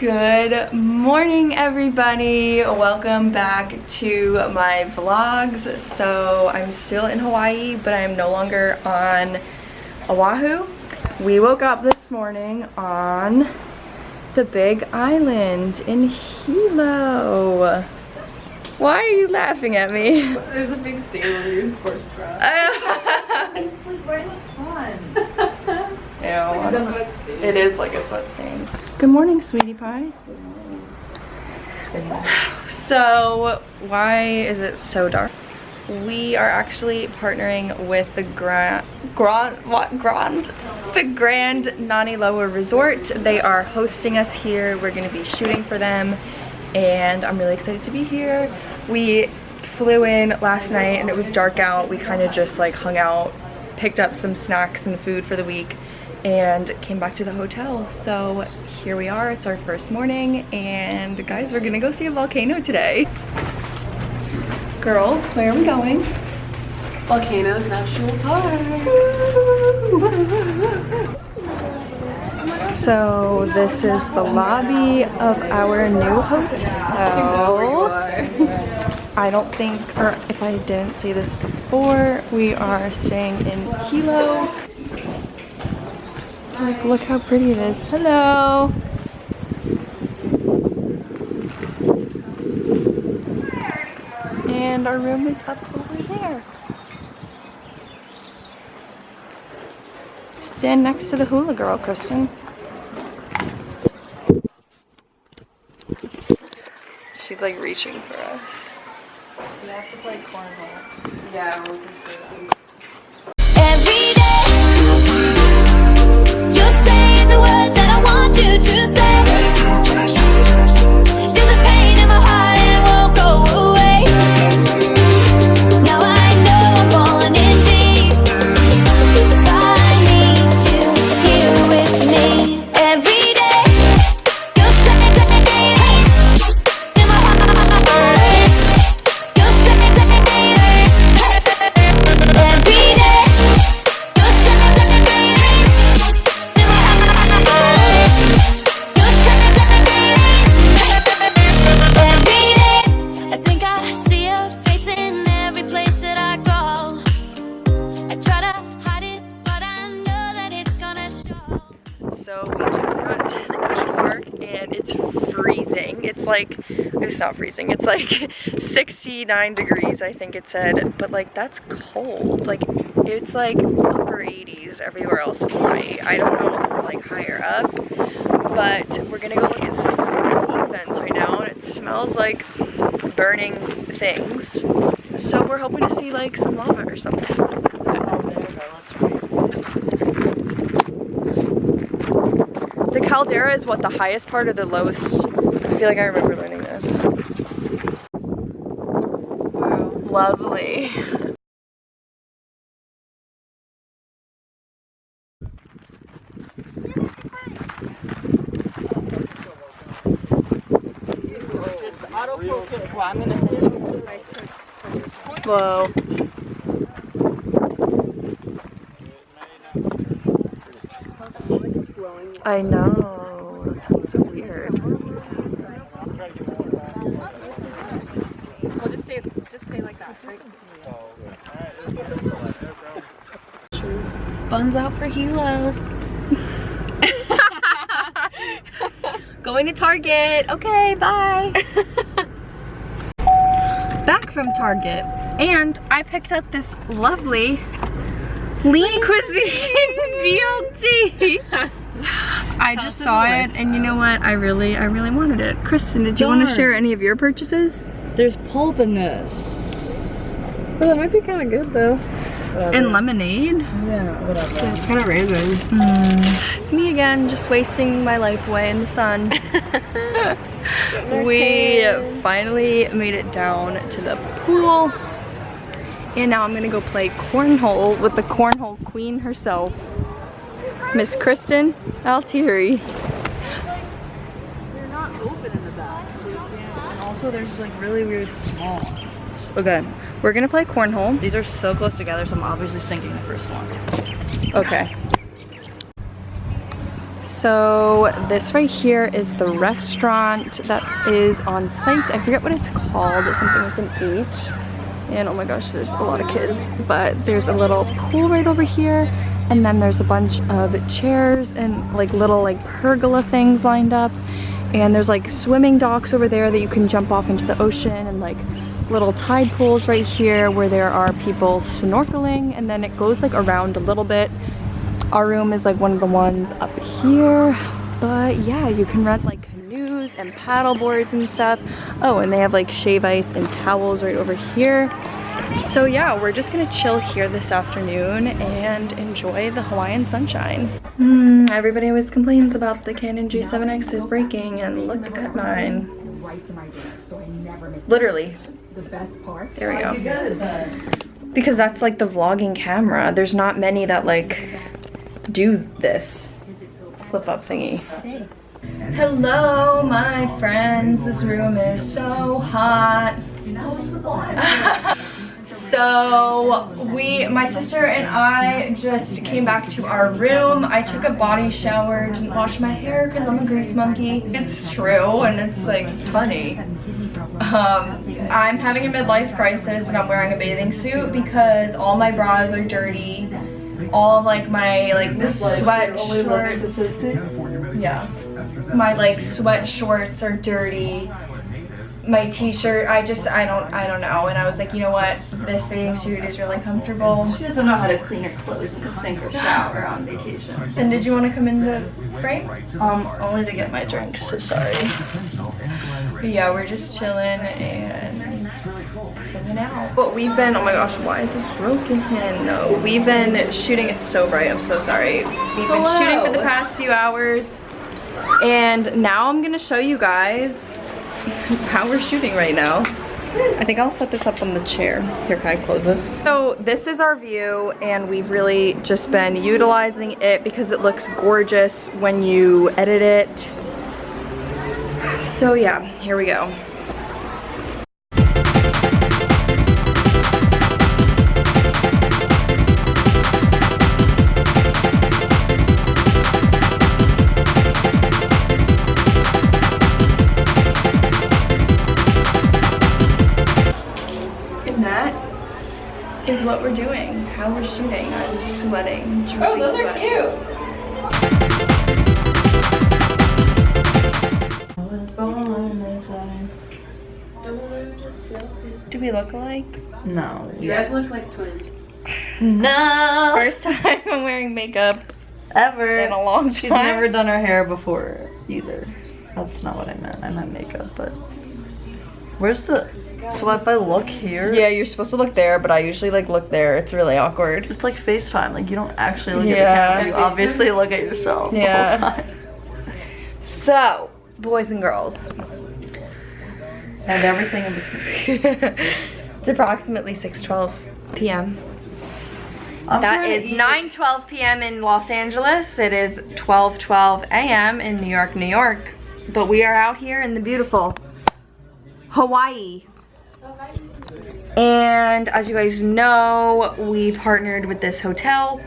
Good morning, everybody. Welcome back to my vlogs. So I'm still in Hawaii, but I'm no longer on Oahu. We woke up this morning on the big island in Hilo. Why are you laughing at me? There's a big stain over your sports bra. It's like right fun. Ew. It is like a sweat stain. Good morning, sweetie pie. So, why is it so dark? We are actually partnering with the Grand Naniloa Resort. They are hosting us here. We're going to be shooting for them, and I'm really excited to be here. We flew in last night and it was dark out. We kind of just like hung out, picked up some snacks and food for the week, and came back to the hotel. So here we are, it's our first morning, and guys, we're gonna go see a volcano today. Girls, where are we going? Volcanoes National Park. So this is the lobby of our new hotel. I don't think, or if I didn't say this before, we are staying in Hilo. Like, look how pretty it is. Hello. And our room is up over there. Stand next to the hula girl, Kristen. She's like reaching for us. We have to play cornhole. Yeah, we can say that. Every day, you're saying the words that I want you to say. There's a pain in my heart and it won't go away. Now I know I'm falling in deep, 'cause I need you here with me. Every day, you're saying in my heart. You're saying every day. So we just got to the national park and it's freezing. It's like, it's not freezing, it's like 69 degrees I think it said, but like that's cold. Like it's like upper 80s everywhere else in Hawaii. I don't know if we're like higher up, but we're gonna go look at some events right now, and it smells like burning things. So we're hoping to see like some lava or something. The caldera is what, the highest part or the lowest? I feel like I remember learning this. Wow. Lovely. Whoa. I know, that sounds so weird. Well, just stay like that, right? Buns out for Hilo. Going to Target. Okay, bye. Back from Target, and I picked up this lovely Lean Cuisine BLT. I just saw it, and you know what? I really wanted it. Kristen, did you want to share any of your purchases? There's pulp in this. Oh, that might be kind of good though. Whatever. And lemonade? Yeah, whatever. Yeah, it's kind of raisin. It's me again, just wasting my life away in the sun. We finally made it down to the pool, and now I'm gonna go play cornhole with the cornhole queen herself, Miss Kristen Altieri. They're not open in the back, so we can't. And also, there's like really weird small. Okay, We're gonna play cornhole. these are so close together, so I'm obviously sinking the first one. Okay. so this right here is the restaurant that is on site. I forget what it's called. It's something with an H. And oh my gosh, there's a lot of kids. But there's a little pool right over here. And then there's a bunch of chairs and like little like pergola things lined up. And there's like swimming docks over there that you can jump off into the ocean, and like little tide pools right here where there are people snorkeling. And then it goes like around a little bit. Our room is like one of the ones up here. But yeah, you can rent like canoes and paddle boards and stuff. Oh, and they have like shave ice and towels right over here. So yeah, we're just gonna chill here this afternoon and enjoy the Hawaiian sunshine. Everybody always complains about the Canon G7X is breaking, and look at mine. Literally. The best part. There we go. Because that's like the vlogging camera. There's not many that like do this flip up thingy. Hello, my friends. This room is so hot. So my sister and I just came back to our room. I took a body shower, didn't wash my hair because I'm a grease monkey. It's true, and it's like funny. I'm having a midlife crisis and I'm wearing a bathing suit because all my bras are dirty. All of like my sweat shorts. Yeah. My like sweat shorts are dirty. My t-shirt, I don't know. And I was like, you know what? This bathing suit is really comfortable. She doesn't know how to clean her clothes in the sink or shower on vacation. Then did you want to come in the frame? Only to get my drink, so sorry. But yeah, we're just chilling and hanging out. But we've been, oh my gosh, why is this broken? No, we've been shooting, it's so bright, I'm so sorry. We've been shooting for the past few hours. And now I'm gonna show you guys how we're shooting right now. I think I'll set this up on the chair. Here, can I close this? So this is our view, and we've really just been utilizing it because it looks gorgeous when you edit it. So yeah, here we go. Is what we're doing, how we're shooting. I'm sweating. Oh, those are cute. Do we look alike? No. You guys look like twins. No. First time I'm wearing makeup Ever. in a long time. She's never done her hair before either. That's not what I meant. I meant makeup, but where's the, so if I look here? Yeah, you're supposed to look there, but I usually like look there. It's really awkward. It's like FaceTime. Like you don't actually look at the camera. You obviously look at yourself the whole time. So, boys and girls. And everything in between. It's approximately 6:12 p.m. I'm That trying to is eat. 9:12 p.m. in Los Angeles. It is 12:12 a.m. in New York, New York. But we are out here in the beautiful Hawaii. And as you guys know, we partnered with this hotel.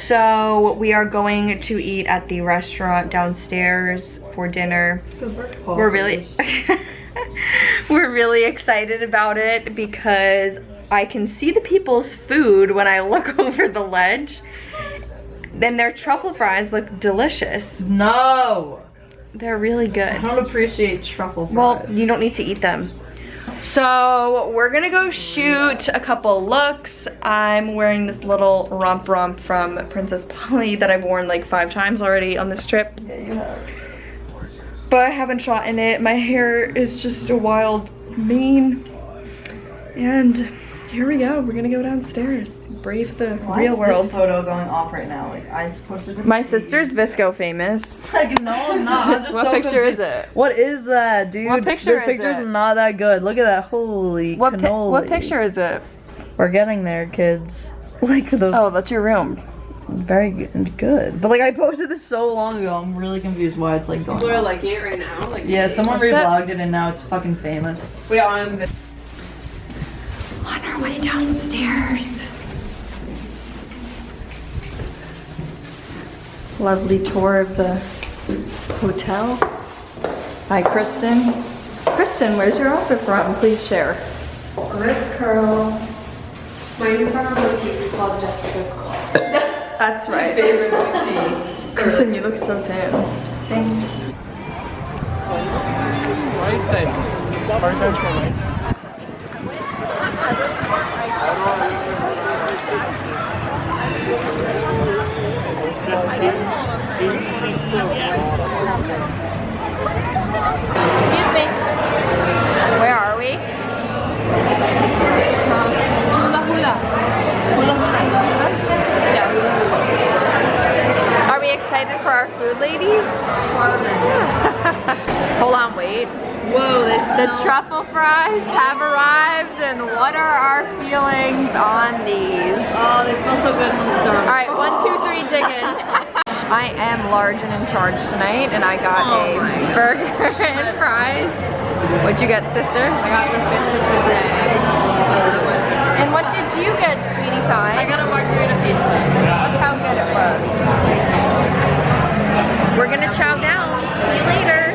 So we are going to eat at the restaurant downstairs for dinner. We're really we're really excited about it because I can see the people's food when I look over the ledge. Then their truffle fries look delicious. No! They're really good. I don't appreciate truffle fries. Well, you don't need to eat them. So we're gonna go shoot a couple looks. I'm wearing this little romp from Princess Polly that I've worn like 5 times already on this trip. Yeah, you have. But I haven't shot in it. My hair is just a wild mane. And here we go. We're gonna go downstairs. Brave the real world. This photo going off right now? Like I posted this. My sister's Visco famous. Like no, I'm not. I'm just What so picture confused. is it? What is that, dude? What picture this is picture's it? not that good. Look at that. Holy cannoli. What picture is it? We're getting there, kids. Like the Oh, that's your room. very good. But like I posted this so long ago. I'm really confused why it's like going. People are on. liking it right now. Like, Yeah, someone What's that? revlogged it and now it's fucking famous. we on the On our way downstairs. lovely tour of the hotel. Hi, Kristen. Kristen, where's your outfit from? Please share. Rip curl. Mine's from a boutique called Jessica's Closet. That's right. Favorite boutique. Kristen, you look so tan. Thanks. Excuse me. Where are we? Are we excited for our food, ladies? Hold on, wait. Whoa, The truffle fries have arrived, and what are our feelings on these? Oh, they smell so good in the stomach. All right, 1, 2, 3, dig in. I am large and in charge tonight, and I got a burger and fries. What'd you get, sister? I got the fish of the day. And what did you get, sweetie pie? I got a margarita pizza. Look how good it was.